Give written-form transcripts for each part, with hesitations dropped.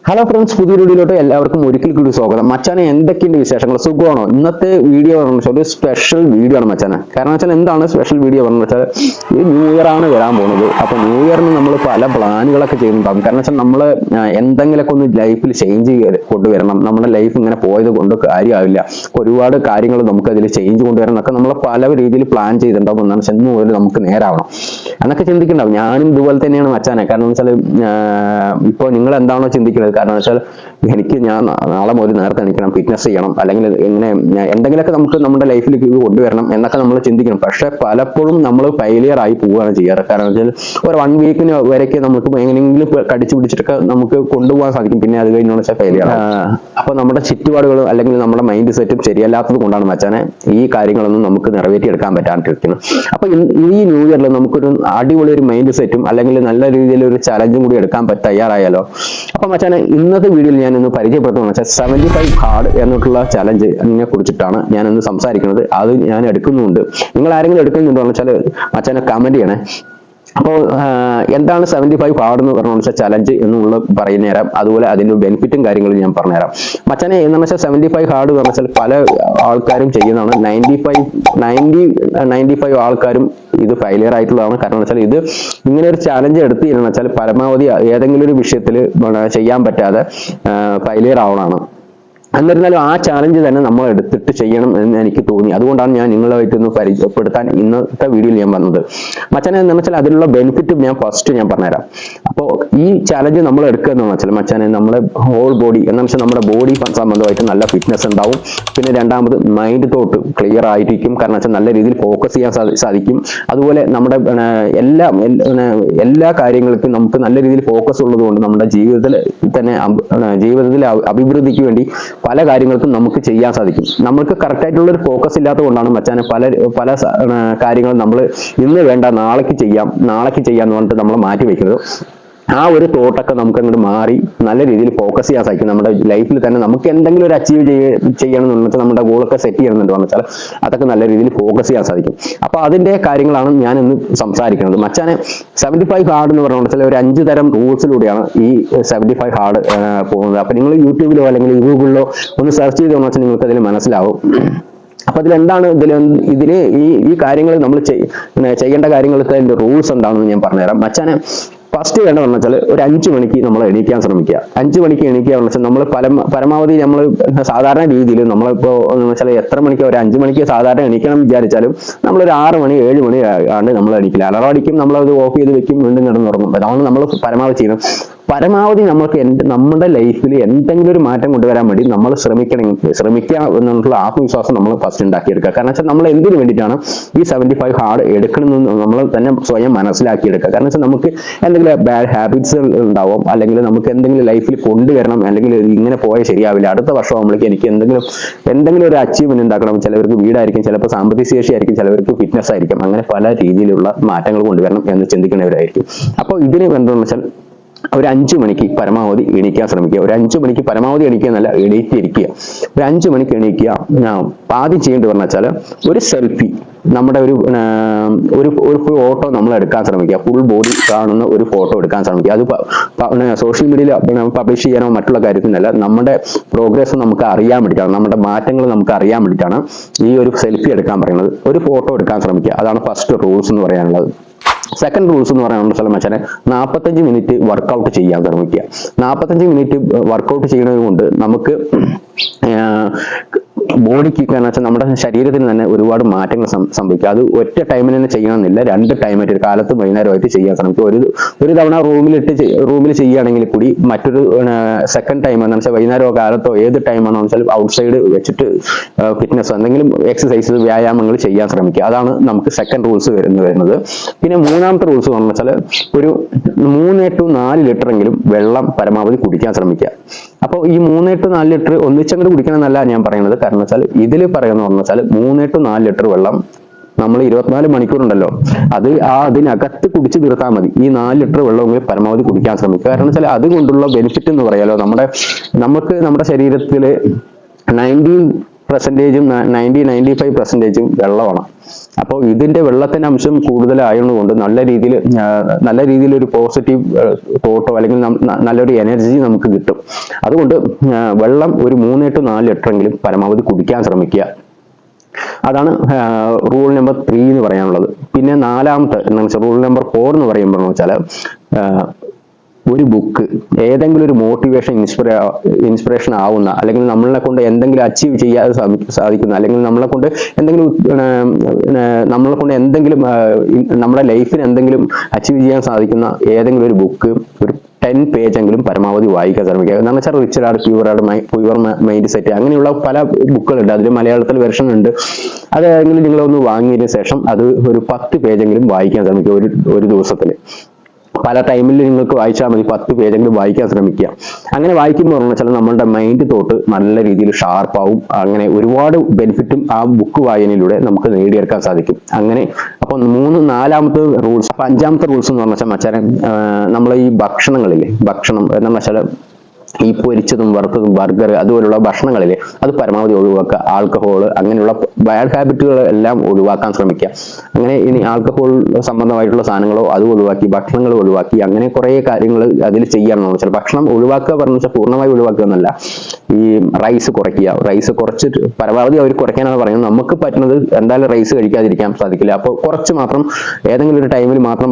Hello friends, പുതിയ വീഡിയോയിലോട്ട് എല്ലാവർക്കും ഒരിക്കൽ കൂടി സ്വാഗതം. മച്ചാനെ എന്തൊക്കെയുണ്ട് വിശേഷങ്ങൾ? സുഖമാണോ? ഇന്നത്തെ വീഡിയോ പറഞ്ഞു വെച്ചാൽ ഒരു സ്പെഷ്യൽ വീഡിയോ ആണ് മച്ചാനെ. കാരണം വെച്ചാൽ എന്താണ് സ്പെഷ്യൽ വീഡിയോ പറഞ്ഞു വെച്ചാൽ ഈ ന്യൂ ഇയർ ആണ് വരാൻ പോകുന്നത്. അപ്പോൾ ന്യൂ ഇയറിന് നമ്മൾ പല പ്ലാനുകളൊക്കെ ചെയ്യുന്നുണ്ടാകും. കാരണം വെച്ചാൽ നമ്മൾ എന്തെങ്കിലുമൊക്കെ ഒന്ന് ലൈഫിൽ ചേഞ്ച് കൊണ്ടുവരണം. നമ്മുടെ ലൈഫ് ഇങ്ങനെ പോയത് കൊണ്ട് കാര്യമാവില്ല. ഒരുപാട് കാര്യങ്ങൾ നമുക്ക് അതിൽ ചേഞ്ച് കൊണ്ടുവരണം എന്നൊക്കെ നമ്മൾ പല രീതിയിൽ പ്ലാൻ ചെയ്തിട്ടുണ്ടാകും. എന്നാണ് ചെന്ന് മുതൽ നമുക്ക് നേരാവണം എന്നൊക്കെ ചിന്തിക്കുന്നുണ്ടാവും. ഞാനും ഇതുപോലെ തന്നെയാണ് മച്ചാനെ. കാരണം വെച്ചാൽ ഇപ്പോൾ നിങ്ങൾ എന്താണോ ചിന്തിക്കുന്നത്, കാരണം വെച്ചാൽ ഞാൻ നാളെ മുതൽ നേരത്തെ എണീക്കണം, ഫിറ്റ്നസ് ചെയ്യണം, അല്ലെങ്കിൽ ഇങ്ങനെ എന്തെങ്കിലുമൊക്കെ നമുക്ക് നമ്മുടെ ലൈഫിലേക്ക് കൊണ്ടുവരണം എന്നൊക്കെ നമ്മൾ ചിന്തിക്കണം. പക്ഷെ പലപ്പോഴും നമ്മൾ ഫെയിലിയർ ആയി പോവുകയാണ് ചെയ്യാറ്. കാരണം വെച്ചാൽ ഒരു 1 വീക്കിന് വരെയൊക്കെ നമുക്ക് എങ്ങനെയെങ്കിലും കടിച്ചു പിടിച്ചിട്ടൊക്കെ നമുക്ക് കൊണ്ടുപോകാൻ സാധിക്കും. പിന്നെ അത് കഴിഞ്ഞാൽ വെച്ചാൽ ഫെയിലിയർ. അപ്പൊ നമ്മുടെ ചുറ്റുപാടുകളും അല്ലെങ്കിൽ നമ്മുടെ മൈൻഡ് സെറ്റും ശരിയല്ലാത്തത് കൊണ്ടാണ് മച്ചാനെ ഈ കാര്യങ്ങളൊന്നും നമുക്ക് നിറവേറ്റിയെടുക്കാൻ പറ്റാണ്ടിരിക്കുന്നത്. അപ്പൊ ഈ ന്യൂ ഇയറിൽ നമുക്കൊരു അടിപൊളി ഒരു മൈൻഡ് സെറ്റും അല്ലെങ്കിൽ നല്ല രീതിയിൽ ഒരു ചലഞ്ചും കൂടി എടുക്കാൻ തയ്യാറായാലോ. അപ്പൊ മച്ചാനെ ഇന്നത്തെ വീഡിയോയിൽ ഞാൻ ഇന്ന് പരിചയപ്പെടുത്തുന്നത് വെച്ചാൽ 75 ഹാർഡ് എന്നുള്ള ചലഞ്ചിനെ കുറിച്ചിട്ടാണ് ഞാൻ ഇന്ന് സംസാരിക്കുന്നത്. അത് ഞാൻ എടുക്കുന്നുണ്ട്. നിങ്ങൾ ആരെങ്കിലും എടുക്കുന്നുണ്ടോ എന്ന് വെച്ചാൽ മച്ചാനെ കമന്റ് ചെയ്യണേ. അപ്പോൾ എന്താണ് 75 ഹാർഡ് എന്ന് പറഞ്ഞ ചലഞ്ച് എന്നുള്ള പറയുന്ന നേരം, അതുപോലെ അതിന്റെ ബെനിഫിറ്റും കാര്യങ്ങളും ഞാൻ പറഞ്ഞുതരാം. മച്ചാനെ എന്ന് വെച്ചാൽ 75 ഹാർഡ് എന്ന് പറഞ്ഞാൽ പല ആൾക്കാരും ചെയ്യുന്നതാണ്. 95 ആൾക്കാരും ഇത് ഫെയിലിയർ ആയിട്ടുള്ളതാണ്. കാരണം വെച്ചാൽ ഇത് ഇങ്ങനെ ഒരു ചാലഞ്ച് എടുത്ത് എന്ന് വെച്ചാൽ പരമാവധി ഏതെങ്കിലും ഒരു വിഷയത്തിൽ ചെയ്യാൻ പറ്റാതെ ഫെയിലിയർ ആവണമാണ്. എന്നിരുന്നാലും ആ ചാലഞ്ച് തന്നെ നമ്മൾ എടുത്തിട്ട് ചെയ്യണം എന്ന് എനിക്ക് തോന്നി. അതുകൊണ്ടാണ് ഞാൻ നിങ്ങളുമായിട്ട് ഒന്ന് പരിചയപ്പെടുത്താൻ ഇന്നത്തെ വീഡിയോയിൽ ഞാൻ വന്നത്. മച്ചാനെ എന്ന് വെച്ചാൽ അതിനുള്ള ബെനിഫിറ്റ് ഞാൻ പറഞ്ഞുതരാം. അപ്പോൾ ഈ ചാലഞ്ച് നമ്മൾ എടുക്കുക എന്ന് വെച്ചാൽ മച്ചാനെ നമ്മുടെ ഹോൾ ബോഡി എന്ന് വെച്ചാൽ നമ്മുടെ ബോഡി സംബന്ധമായിട്ട് നല്ല ഫിറ്റ്നസ് ഉണ്ടാവും. പിന്നെ രണ്ടാമത് മൈൻഡ് തോട്ട് ക്ലിയർ ആയിരിക്കും. കാരണം വെച്ചാൽ നല്ല രീതിയിൽ ഫോക്കസ് ചെയ്യാൻ സാധിക്കും. അതുപോലെ നമ്മുടെ എല്ലാ കാര്യങ്ങൾക്കും നമുക്ക് നല്ല രീതിയിൽ ഫോക്കസ് ഉള്ളത് കൊണ്ട് നമ്മുടെ ജീവിതത്തിൽ അഭിവൃദ്ധിക്ക് വേണ്ടി പല കാര്യങ്ങൾക്കും നമുക്ക് ചെയ്യാൻ സാധിക്കും. നമുക്ക് കറക്റ്റ് ആയിട്ടുള്ള ഒരു ഫോക്കസ് ഇല്ലാത്തത് കൊണ്ടാണ് മച്ചാനെ പല കാര്യങ്ങളും നമ്മൾ ഇന്ന് വേണ്ട നാളേക്ക് ചെയ്യാം എന്ന് പറഞ്ഞിട്ട് നമ്മൾ മാറ്റി വെക്കുന്നത്. ആ ഒരു തോട്ടൊക്കെ നമുക്ക് അങ്ങോട്ട് മാറി നല്ല രീതിയിൽ ഫോക്കസ് ചെയ്യാൻ സാധിക്കും. നമ്മുടെ ലൈഫിൽ തന്നെ നമുക്ക് എന്തെങ്കിലും ഒരു അച്ചീവ് ചെയ്യണം എന്ന് വെച്ചാൽ നമ്മുടെ ഗോളൊക്കെ സെറ്റ് ചെയ്യണമെന്നുണ്ട് വെച്ചാൽ അതൊക്കെ നല്ല രീതിയിൽ ഫോക്കസ് ചെയ്യാൻ സാധിക്കും. അപ്പൊ അതിന്റെ കാര്യങ്ങളാണ് ഞാൻ ഇന്ന് സംസാരിക്കുന്നത്. മച്ചാനെ 75 ഹാർഡ് എന്ന് പറഞ്ഞ വെച്ചാൽ ഒരു 5 തരം റൂൾസിലൂടെയാണ് ഈ 75 ഹാർഡ് പോകുന്നത്. അപ്പൊ നിങ്ങൾ യൂട്യൂബിലോ അല്ലെങ്കിൽ ഗൂഗിളിലോ ഒന്ന് സെർച്ച് ചെയ്ത് വെച്ചാൽ നിങ്ങൾക്ക് അതിൽ മനസ്സിലാവും. അപ്പൊ അതിലെന്താണ് ഇതില് ഈ കാര്യങ്ങൾ നമ്മൾ ചെയ്യേണ്ട കാര്യങ്ങൾക്ക് അതിന്റെ റൂൾസ് എന്താണെന്ന് ഞാൻ പറഞ്ഞുതരാം. മച്ചാനെ ഫസ്റ്റ് വേണ്ടതെന്ന് വെച്ചാൽ ഒരു 5 മണിക്ക് നമ്മൾ എണീക്കാൻ ശ്രമിക്കുക. 5 മണിക്ക് എണീക്കുക എന്ന് വെച്ചാൽ നമ്മൾ പരമാവധി നമ്മൾ സാധാരണ രീതിയിൽ നമ്മളിപ്പോ എന്ന് വെച്ചാൽ എത്ര മണിക്ക് ഒരു 5 മണിക്ക് സാധാരണ എണീക്കണം വിചാരിച്ചാലും നമ്മളൊരു 6 മണി 7 മണി ആണ് നമ്മൾ എണീക്കില്ല. അലാറം അടിക്കും, നമ്മളത് ഓഫ് ചെയ്ത് വെക്കും, വീണ്ടും കിടന്നുറങ്ങും. അതാണ് നമ്മൾ പരമാവധി ചെയ്യുന്നത്. പരമാവധി നമുക്ക് നമ്മുടെ ലൈഫിൽ എന്തെങ്കിലും ഒരു മാറ്റം കൊണ്ടുവരാൻ വേണ്ടി നമ്മൾ ശ്രമിക്കുക എന്നുള്ള ആത്മവിശ്വാസം നമ്മൾ ഫസ്റ്റ് ഉണ്ടാക്കിയെടുക്കുക. കാരണം വെച്ചാൽ നമ്മൾ എന്തിനു വേണ്ടിയിട്ടാണ് ഈ 75 ഹാർഡ് എടുക്കണമെന്ന് നമ്മൾ തന്നെ സ്വയം മനസ്സിലാക്കിയെടുക്കുക. കാരണം വെച്ചാൽ നമുക്ക് എന്തെങ്കിലും ബാഡ് ഹാബിറ്റ്സ് ഉണ്ടാവും, അല്ലെങ്കിൽ നമുക്ക് എന്തെങ്കിലും ലൈഫിൽ കൊണ്ടുവരണം, അല്ലെങ്കിൽ ഇങ്ങനെ പോയാൽ ശരിയാവില്ല, അടുത്ത വർഷം ആകുമ്പോഴേക്ക് എനിക്ക് എന്തെങ്കിലും ഒരു അച്ചീവ്മെന്റ് ഉണ്ടാക്കണം. ചിലവർക്ക് വീടായിരിക്കും, ചിലപ്പോൾ സാമ്പത്തിക ശേഷി ആയിരിക്കും, ചിലവർക്ക് ഫിറ്റ്നസ് ആയിരിക്കും. അങ്ങനെ പല രീതിയിലുള്ള മാറ്റങ്ങൾ കൊണ്ടുവരണം എന്ന് ചിന്തിക്കുന്നവരായിരിക്കും. അപ്പോൾ ഇതിന് എന്താണെന്ന് വെച്ചാൽ ഒരു 5 മണിക്ക് പരമാവധി എണീക്കാൻ ശ്രമിക്കുക. ഒരു 5 മണിക്ക് പരമാവധി എണീക്കുക എന്നല്ല, എണീറ്റിരിക്കുക. ഒരു 5 മണിക്ക് എണീക്കുക. ആദ്യം ചെയ്യേണ്ടത് പറഞ്ഞാൽ ഒരു സെൽഫി, നമ്മുടെ ഒരു ഫോട്ടോ നമ്മൾ എടുക്കാൻ ശ്രമിക്കുക. ഫുൾ ബോഡി കാണുന്ന ഒരു ഫോട്ടോ എടുക്കാൻ ശ്രമിക്കുക. അത് സോഷ്യൽ മീഡിയയിൽ പബ്ലിഷ് ചെയ്യാനോ മറ്റുള്ള കാര്യത്തിനല്ല, നമ്മുടെ പ്രോഗ്രസ് നമുക്ക് അറിയാൻ വേണ്ടിയിട്ടാണ്, നമ്മുടെ മാറ്റങ്ങൾ നമുക്ക് അറിയാൻ വേണ്ടിയിട്ടാണ് ഈ ഒരു സെൽഫി എടുക്കാൻ പറയുന്നത്. ഒരു ഫോട്ടോ എടുക്കാൻ ശ്രമിക്കുക. അതാണ് ഫസ്റ്റ് റൂൾസ് എന്ന് പറയാനുള്ളത്. സെക്കൻഡ് റൂൾസ് എന്ന് പറയാനുള്ള വെച്ചാൽ 45 മിനിറ്റ് വർക്കൗട്ട് ചെയ്യാൻ ശ്രമിക്കുക. 45 മിനിറ്റ് വർക്കൗട്ട് ചെയ്യുന്നത് കൊണ്ട് നമുക്ക് ബോഡിക്ക് കാരണം വെച്ചാൽ നമ്മുടെ ശരീരത്തിന് തന്നെ ഒരുപാട് മാറ്റങ്ങൾ സംഭവിക്കും. അത് ഒറ്റ ടൈമിൽ തന്നെ ചെയ്യണമെന്നില്ല, 2 ടൈമായിട്ട് കാലത്തും വൈകുന്നേരമായിട്ട് ചെയ്യാൻ ശ്രമിക്കും. ഒരു തവണ റൂമിൽ ചെയ്യുകയാണെങ്കിൽ കൂടി മറ്റൊരു സെക്കൻഡ് ടൈം എന്ന് വെച്ചാൽ വൈകുന്നേരമോ കാലത്തോ ഏത് ടൈമാണെന്ന് വെച്ചാൽ ഔട്ട്സൈഡ് വെച്ചിട്ട് ഫിറ്റ്നസ് എന്തെങ്കിലും എക്സസൈസ് വ്യായാമങ്ങൾ ചെയ്യാൻ ശ്രമിക്കുക. അതാണ് നമുക്ക് സെക്കൻഡ് റൂൾസ് വരുന്നത്. പിന്നെ മൂന്നാമത്തെ റൂൾസ് എന്ന് വെച്ചാൽ ഒരു 3 to 4 ലിറ്റർ എങ്കിലും വെള്ളം പരമാവധി കുടിക്കാൻ ശ്രമിക്കുക. അപ്പോൾ ഈ 3 to 4 ലിറ്റർ ഒന്നിച്ചങ്ങോട്ട് കുടിക്കണം എന്നല്ല ഞാൻ പറയുന്നത്. കാരണം വെച്ചാൽ ഇതിൽ പറയുന്നത് വെച്ചാൽ 3 to 4 ലിറ്റർ വെള്ളം നമ്മൾ 24 മണിക്കൂറുണ്ടല്ലോ, അതിനകത്ത് കുടിച്ച് തീർത്താൽ മതി. ഈ 4 ലിറ്റർ വെള്ളമെങ്കിൽ പരമാവധി കുടിക്കാൻ ശ്രമിക്കുക. കാരണം വെച്ചാൽ അതുകൊണ്ടുള്ള ബെനിഫിറ്റ് എന്ന് പറയാലോ, നമുക്ക് നമ്മുടെ ശരീരത്തിൽ 90% പെർസെൻറ്റേജും 95% വെള്ളമാണ്. അപ്പോൾ ഇതിന്റെ വെള്ളത്തിന്റെ അംശം കൂടുതലായതുകൊണ്ട് നല്ല രീതിയിൽ ഒരു പോസിറ്റീവ് തോട്ടോ അല്ലെങ്കിൽ നല്ലൊരു എനർജി നമുക്ക് കിട്ടും. അതുകൊണ്ട് വെള്ളം ഒരു 3 to 4 ലിറ്ററെങ്കിലും പരമാവധി കുടിക്കാൻ ശ്രമിക്കുക. അതാണ് റൂൾ നമ്പർ 3 എന്ന് പറയാനുള്ളത്. പിന്നെ നാലാമത്തെ എന്താണെന്ന് വെച്ചാൽ റൂൾ നമ്പർ 4 എന്ന് പറയുമ്പോൾ വെച്ചാൽ ഒരു ബുക്ക്, ഏതെങ്കിലും ഒരു മോട്ടിവേഷൻ ഇൻസ്പിറേഷൻ ആവുന്ന, അല്ലെങ്കിൽ നമ്മളെ കൊണ്ട് എന്തെങ്കിലും അച്ചീവ് ചെയ്യാൻ സാധിക്കുന്ന, അല്ലെങ്കിൽ നമ്മളെ കൊണ്ട് എന്തെങ്കിലും നമ്മുടെ ലൈഫിന് എന്തെങ്കിലും അച്ചീവ് ചെയ്യാൻ സാധിക്കുന്ന ഏതെങ്കിലും ഒരു ബുക്ക് ഒരു 10 പേജെങ്കിലും പരമാവധി വായിക്കാൻ ശ്രമിക്കുക. എന്ന് വെച്ചാൽ rich dad pure mind set, അങ്ങനെയുള്ള പല ബുക്കുകളുണ്ട്. അതിൽ മലയാളത്തിൽ വെർഷൻ ഉണ്ട്. അതായെങ്കിലും നിങ്ങളൊന്ന് വാങ്ങിയതിന് ശേഷം അത് ഒരു 10 പേജെങ്കിലും വായിക്കാൻ ശ്രമിക്കുക ഒരു ദിവസത്തിൽ. പല ടൈമിൽ നിങ്ങൾക്ക് വായിച്ചാൽ മതി, 10 പേജെങ്കിലും വായിക്കാൻ ശ്രമിക്കുക. അങ്ങനെ വായിക്കുമ്പോൾ വെച്ചാൽ നമ്മളുടെ മൈൻഡ് തോട്ട് നല്ല രീതിയിൽ ഷാർപ്പാവും. അങ്ങനെ ഒരുപാട് ബെനിഫിറ്റും ആ ബുക്ക് വായനയിലൂടെ നമുക്ക് നേടിയെടുക്കാൻ സാധിക്കും. അങ്ങനെ അപ്പൊ 4ാമത്തെ റൂൾസ്. അപ്പൊ 5ാമത്തെ റൂൾസ് എന്ന് പറഞ്ഞാൽ മച്ചാനെ, നമ്മൾ ഈ ഭക്ഷണം എന്താണെന്ന് വെച്ചാൽ ഈ പൊരിച്ചതും വറുത്തതും ബർഗർ അതുപോലുള്ള ഭക്ഷണങ്ങളിലെ അത് പരമാവധി ഒഴിവാക്കുക. ആൽക്കഹോൾ അങ്ങനെയുള്ള ബാഡ് ഹാബിറ്റുകൾ എല്ലാം ഒഴിവാക്കാൻ ശ്രമിക്കുക. അങ്ങനെ ഇനി ആൽക്കഹോൾ സംബന്ധമായിട്ടുള്ള സാധനങ്ങളോ അത് ഒഴിവാക്കി, ഭക്ഷണങ്ങൾ ഒഴിവാക്കി, അങ്ങനെ കുറേ കാര്യങ്ങൾ അതിൽ ചെയ്യാമെന്ന് വെച്ചാൽ ഭക്ഷണം ഒഴിവാക്കുക പറഞ്ഞു വെച്ചാൽ പൂർണ്ണമായി ഒഴിവാക്കുക എന്നല്ല. ഈ റൈസ് കുറയ്ക്കുക. റൈസ് കുറച്ചിട്ട് പരമാവധി അവർ കുറയ്ക്കാനാണ് പറയുന്നത്. നമുക്ക് പറ്റുന്നത് എന്തായാലും റൈസ് കഴിക്കാതിരിക്കാൻ സാധിക്കില്ല. അപ്പോൾ കുറച്ച് മാത്രം ഏതെങ്കിലും ഒരു ടൈമിൽ മാത്രം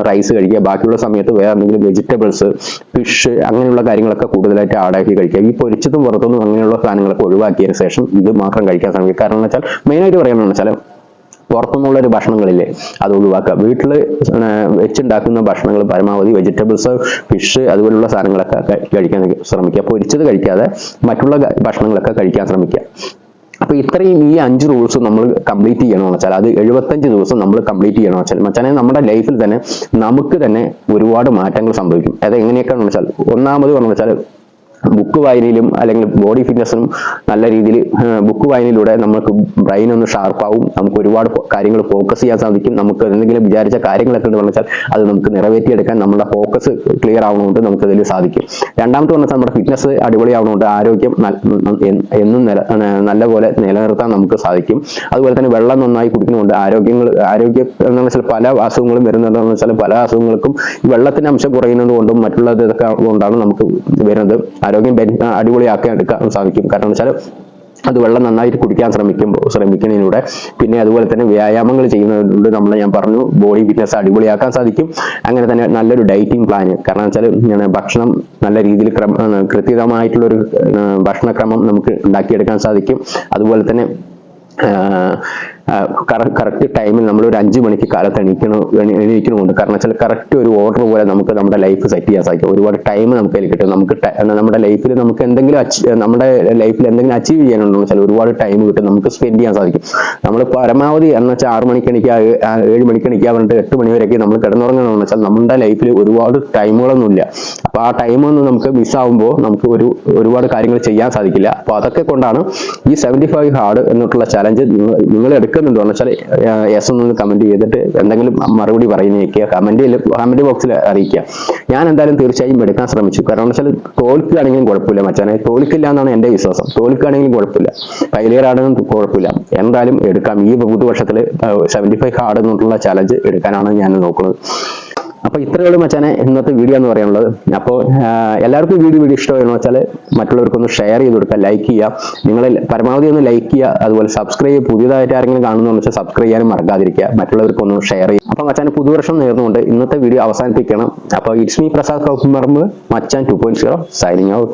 റൈസ് കഴിക്കുക. ബാക്കിയുള്ള സമയത്ത് വേറെ എന്തെങ്കിലും വെജിറ്റബിൾസ്, ഫിഷ് അങ്ങനെയുള്ള കാര്യങ്ങളൊക്കെ കൂടുതലായിട്ട് ആഡാക്കി കഴിക്കുക. ഈ പൊരിച്ചതും പുറത്തൊന്നും അങ്ങനെയുള്ള സാധനങ്ങളൊക്കെ ഒഴിവാക്കിയതിന് ശേഷം ഇത് മാത്രം കഴിക്കാൻ ശ്രമിക്കുക. കാരണം എന്ന് വെച്ചാൽ മെയിനായിട്ട് പറയുന്നത് വെച്ചാൽ പുറത്തുനിന്നുള്ളൊരു ഭക്ഷണങ്ങളില്ലേ അത് ഒഴിവാക്കുക. വീട്ടിൽ വെച്ചുണ്ടാക്കുന്ന ഭക്ഷണങ്ങൾ പരമാവധി വെജിറ്റബിൾസ്, ഫിഷ് അതുപോലുള്ള സാധനങ്ങളൊക്കെ കഴിക്കാൻ ശ്രമിക്കുക. പൊരിച്ചത് കഴിക്കാതെ മറ്റുള്ള ഭക്ഷണങ്ങളൊക്കെ കഴിക്കാൻ ശ്രമിക്കുക. അപ്പൊ ഇത്രയും ഈ 5 റൂൾസ് നമ്മൾ കംപ്ലീറ്റ് ചെയ്യണമെന്ന് വെച്ചാൽ അത് 75 ദിവസം നമ്മൾ കംപ്ലീറ്റ് ചെയ്യണമെന്ന് വെച്ചാൽ മച്ചാനെ നമ്മുടെ ലൈഫിൽ തന്നെ നമുക്ക് തന്നെ ഒരുപാട് മാറ്റങ്ങൾ സംഭവിക്കും. അത് എങ്ങനെയൊക്കെയാണെന്ന് വെച്ചാൽ ഒന്നാമത് പറഞ്ഞു വെച്ചാൽ ബുക്ക് വായനയിലും അല്ലെങ്കിൽ ബോഡി ഫിറ്റ്നസിനും നല്ല രീതിയിൽ ബുക്ക് വായനയിലൂടെ നമുക്ക് ബ്രെയിൻ ഒന്ന് ഷാർപ്പാവും. നമുക്ക് ഒരുപാട് കാര്യങ്ങൾ ഫോക്കസ് ചെയ്യാൻ സാധിക്കും. നമുക്ക് എന്തെങ്കിലും വിചാരിച്ച കാര്യങ്ങളൊക്കെ എന്ന് പറഞ്ഞാൽ അത് നമുക്ക് നിറവേറ്റിയെടുക്കാൻ നമ്മുടെ ഫോക്കസ് ക്ലിയർ ആവുന്നതുകൊണ്ട് നമുക്ക് അതിൽ സാധിക്കും. രണ്ടാമത്തെ പറഞ്ഞാൽ നമ്മുടെ ഫിറ്റ്നസ് അടിപൊളിയാവുന്നതുകൊണ്ട് ആരോഗ്യം എന്നും നല്ലപോലെ നിലനിർത്താൻ നമുക്ക് സാധിക്കും. അതുപോലെ തന്നെ വെള്ളം നന്നായി കുടിക്കുന്നതുകൊണ്ട് ആരോഗ്യം എന്ന് വെച്ചാൽ പല അസുഖങ്ങളും വരുന്നതെന്ന് വെച്ചാൽ പല അസുഖങ്ങൾക്കും വെള്ളത്തിന്റെ അംശം കുറയുന്നത് കൊണ്ടും മറ്റുള്ള ഇതൊക്കെ കൊണ്ടാണ് നമുക്ക് വരുന്നത്. ആരോഗ്യം അടിപൊളിയാക്കാൻ എടുക്കാൻ സാധിക്കും. കാരണം വെച്ചാൽ അത് വെള്ളം നന്നായിട്ട് കുടിക്കാൻ ശ്രമിക്കുന്നതിലൂടെ, പിന്നെ അതുപോലെ തന്നെ വ്യായാമങ്ങൾ ചെയ്യുന്നതിലൂടെ ഞാൻ പറഞ്ഞു ബോഡി ഫിറ്റ്നസ് അടിപൊളിയാക്കാൻ സാധിക്കും. അങ്ങനെ തന്നെ നല്ലൊരു ഡയറ്റിംഗ് പ്ലാൻ, കാരണം വെച്ചാൽ ഭക്ഷണം നല്ല രീതിയിൽ കൃത്യമായിട്ടുള്ളൊരു ഭക്ഷണക്രമം നമുക്ക് ഉണ്ടാക്കിയെടുക്കാൻ സാധിക്കും. അതുപോലെ തന്നെ കറക്റ്റ് ടൈമിൽ നമ്മൾ ഒരു 5 മണിക്ക് കാലത്ത് എണീക്കണമുണ്ട്. കാരണം വെച്ചാൽ കറക്റ്റ് ഒരു ഓർഡർ പോലെ നമുക്ക് നമ്മുടെ ലൈഫ് സെറ്റ് ചെയ്യാൻ സാധിക്കും. ഒരുപാട് ടൈം നമുക്ക് അതിൽ കിട്ടും. നമുക്ക് നമ്മുടെ ലൈഫിൽ നമുക്ക് എന്തെങ്കിലും അച്ചീവ് ചെയ്യാനുണ്ടെന്ന് വെച്ചാൽ ഒരുപാട് ടൈം കിട്ടും, നമുക്ക് സ്പെൻഡ് ചെയ്യാൻ സാധിക്കും. നമ്മൾ പരമാവധി എന്ന് വെച്ചാൽ 6 മണിക്ക് എണീക്കുക, 7 മണിക്ക് എണീക്കുക പറഞ്ഞിട്ട് 8 മണി വരെയൊക്കെ നമ്മൾ കിടന്നുറങ്ങണമെന്ന് വെച്ചാൽ നമ്മുടെ ലൈഫിൽ ഒരുപാട് ടൈമുകളൊന്നുമില്ല. അപ്പൊ ആ ടൈമൊന്നും നമുക്ക് മിസ്സാവുമ്പോൾ നമുക്ക് ഒരുപാട് കാര്യങ്ങൾ ചെയ്യാൻ സാധിക്കില്ല. അപ്പൊ അതൊക്കെ കൊണ്ടാണ് ഈ 75 ഹാർഡ് എന്നിട്ടുള്ള ചലഞ്ച് നിങ്ങൾ എടുക്കുന്നുണ്ടോ എന്ന് വെച്ചാൽ യെസ് ഒന്ന് കമന്റ് ചെയ്തിട്ട് എന്തെങ്കിലും മറുപടി പറയുന്നേക്കുക, കമന്റ് ബോക്സിൽ അറിയിക്കുക. ഞാൻ എന്തായാലും തീർച്ചയായും എടുക്കാൻ ശ്രമിച്ചു. കാരണം വെച്ചാൽ തോൽക്കുകയാണെങ്കിലും കുഴപ്പമില്ല മച്ചാനെ, തോൽക്കില്ല എന്നാണ് എന്റെ വിശ്വാസം. തോൽക്കുകയാണെങ്കിലും കുഴപ്പമില്ല, ഫെയിലിയർ ആണെങ്കിലും കുഴപ്പമില്ല, എന്തായാലും എടുക്കാം. ഈ പുതുവർഷത്തിൽ 75 ഹാർഡ് എന്നുള്ള ചലഞ്ച് എടുക്കാനാണ് ഞാൻ നോക്കുന്നത്. അപ്പൊ ഇത്രയുള്ള മച്ചാനെ ഇന്നത്തെ വീഡിയോ എന്ന് പറയാനുള്ളത്. അപ്പോൾ എല്ലാവർക്കും വീഡിയോ ഇഷ്ടമായെന്ന് വെച്ചാൽ മറ്റുള്ളവർക്കൊന്ന് ഷെയർ ചെയ്ത് കൊടുക്കുക, ലൈക്ക് ചെയ്യുക. നിങ്ങൾ പരമാവധി ഒന്ന് ലൈക്ക് ചെയ്യുക. അതുപോലെ സബ്സ്ക്രൈബ്, പുതിയതായിട്ട് ആരെങ്കിലും കാണുന്നതെന്ന് വെച്ചാൽ സബ്സ്ക്രൈബ് ചെയ്യാനും മറക്കാതിരിക്കുക. മറ്റുള്ളവർക്കൊന്ന് ഷെയർ ചെയ്യുക. അപ്പൊ മച്ചാനെ പുതുവർഷം നേർന്നുകൊണ്ട് ഇന്നത്തെ വീഡിയോ അവസാനിപ്പിക്കണം. അപ്പോൾ it's me Prasad കൗക്കുംപറമ്പ്, Machan 2.0 signing out.